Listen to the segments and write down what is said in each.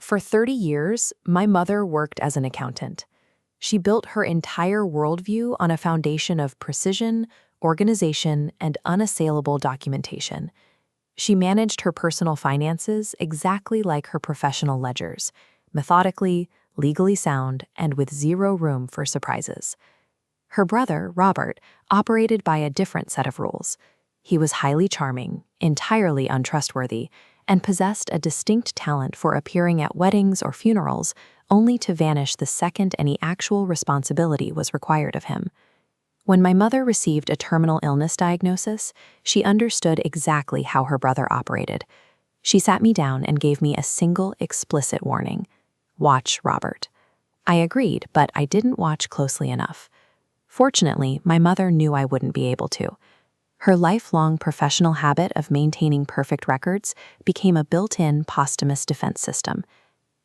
For 30 years, my mother worked as an accountant. She built her entire worldview on a foundation of precision, organization, and unassailable documentation. She managed her personal finances exactly like her professional ledgers, methodically, legally sound, and with zero room for surprises. Her brother, Robert, operated by a different set of rules. He was highly charming, entirely untrustworthy, and possessed a distinct talent for appearing at weddings or funerals only to vanish the second any actual responsibility was required of him. When my mother received a terminal illness diagnosis, she understood exactly how her brother operated. She sat me down and gave me a single explicit warning: watch Robert. I agreed, but I didn't watch closely enough. Fortunately, my mother knew I wouldn't be able to. Her lifelong professional habit of maintaining perfect records became a built-in posthumous defense system.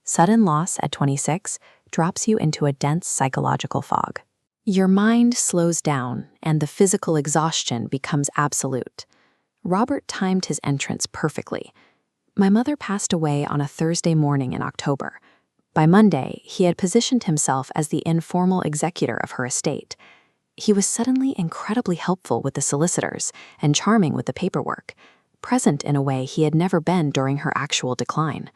Sudden loss at 26 drops you into a dense psychological fog. Your mind slows down, and the physical exhaustion becomes absolute. Robert timed his entrance perfectly. My mother passed away on a Thursday morning in October. By Monday, he had positioned himself as the informal executor of her estate. He was suddenly incredibly helpful with the solicitors and charming with the paperwork, present in a way he had never been during her actual decline.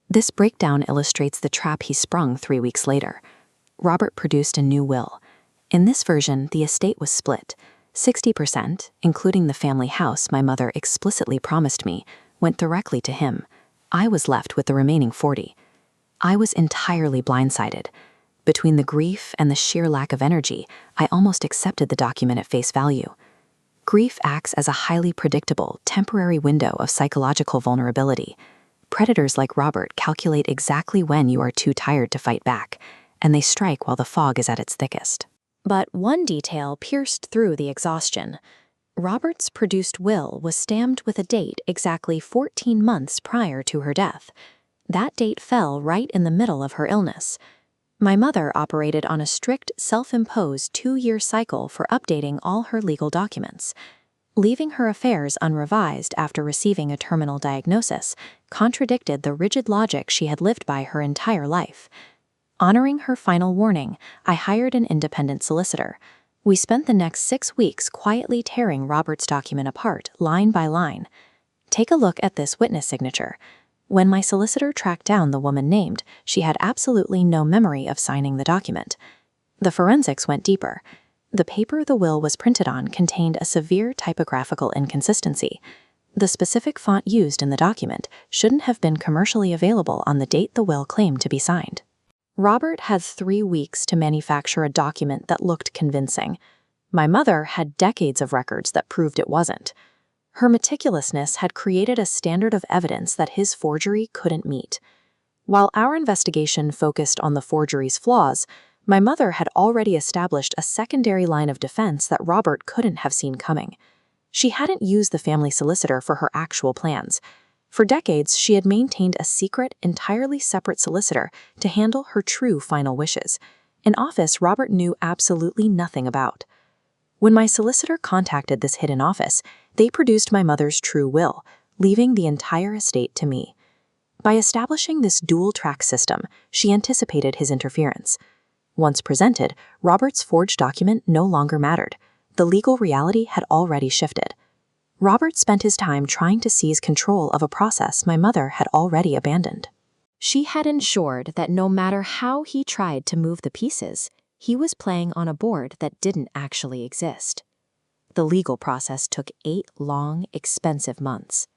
This breakdown illustrates the trap he sprung 3 weeks later. Robert produced a new will. In this version, the estate was split. 60%, including the family house my mother explicitly promised me, went directly to him. I was left with the remaining 40%. I was entirely blindsided. Between the grief and the sheer lack of energy, I almost accepted the document at face value. Grief acts as a highly predictable, temporary window of psychological vulnerability. Predators like Robert calculate exactly when you are too tired to fight back, and they strike while the fog is at its thickest. But one detail pierced through the exhaustion. Robert's produced will was stamped with a date exactly 14 months prior to her death. That date fell right in the middle of her illness. My mother operated on a strict, self-imposed 2-year cycle for updating all her legal documents. Leaving her affairs unrevised after receiving a terminal diagnosis contradicted the rigid logic she had lived by her entire life. Honoring her final warning, I hired an independent solicitor. We spent the next 6 weeks quietly tearing Robert's document apart, line by line. Take a look at this witness signature. When my solicitor tracked down the woman named, she had absolutely no memory of signing the document. The forensics went deeper. The paper the will was printed on contained a severe typographical inconsistency. The specific font used in the document shouldn't have been commercially available on the date the will claimed to be signed. Robert had 3 weeks to manufacture a document that looked convincing. My mother had decades of records that proved it wasn't. Her meticulousness had created a standard of evidence that his forgery couldn't meet. While our investigation focused on the forgery's flaws, my mother had already established a secondary line of defense that Robert couldn't have seen coming. She hadn't used the family solicitor for her actual plans. For decades, she had maintained a secret, entirely separate solicitor to handle her true final wishes, an office Robert knew absolutely nothing about. When my solicitor contacted this hidden office, they produced my mother's true will, leaving the entire estate to me. By establishing this dual-track system, she anticipated his interference. Once presented, Robert's forged document no longer mattered. The legal reality had already shifted. Robert spent his time trying to seize control of a process my mother had already abandoned. She had ensured that no matter how he tried to move the pieces, he was playing on a board that didn't actually exist. The legal process took 8 long, expensive months.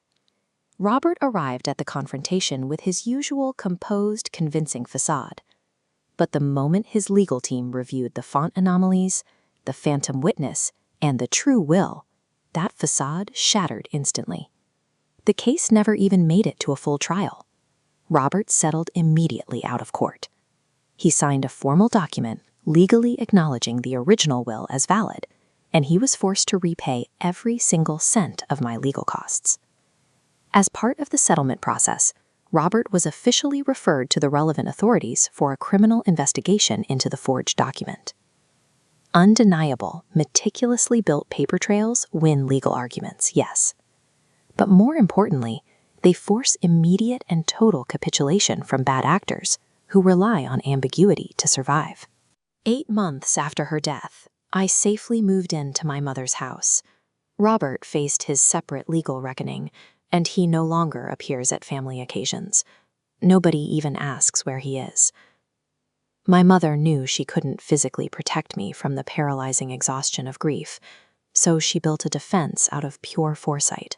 Robert arrived at the confrontation with his usual composed, convincing facade. But the moment his legal team reviewed the font anomalies, the phantom witness, and the true will, that facade shattered instantly. The case never even made it to a full trial. Robert settled immediately out of court. He signed a formal document legally acknowledging the original will as valid, and he was forced to repay every single cent of my legal costs. As part of the settlement process, Robert was officially referred to the relevant authorities for a criminal investigation into the forged document. Undeniable, meticulously built paper trails win legal arguments, yes. But more importantly, They force immediate and total capitulation from bad actors who rely on ambiguity to survive. 8 months after her death, I safely moved into my mother's house. Robert faced his separate legal reckoning, and he no longer appears at family occasions. Nobody even asks where he is. My mother knew she couldn't physically protect me from the paralyzing exhaustion of grief, so she built a defense out of pure foresight.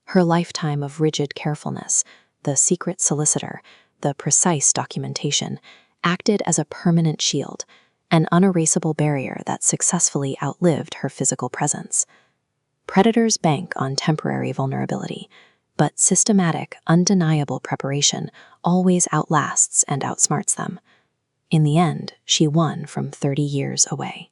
Her lifetime of rigid carefulness, the secret solicitor, the precise documentation, acted as a permanent shield, an unerasable barrier that successfully outlived her physical presence. Predators bank on temporary vulnerability, but systematic, undeniable preparation always outlasts and outsmarts them. In the end, she won from 30 years away.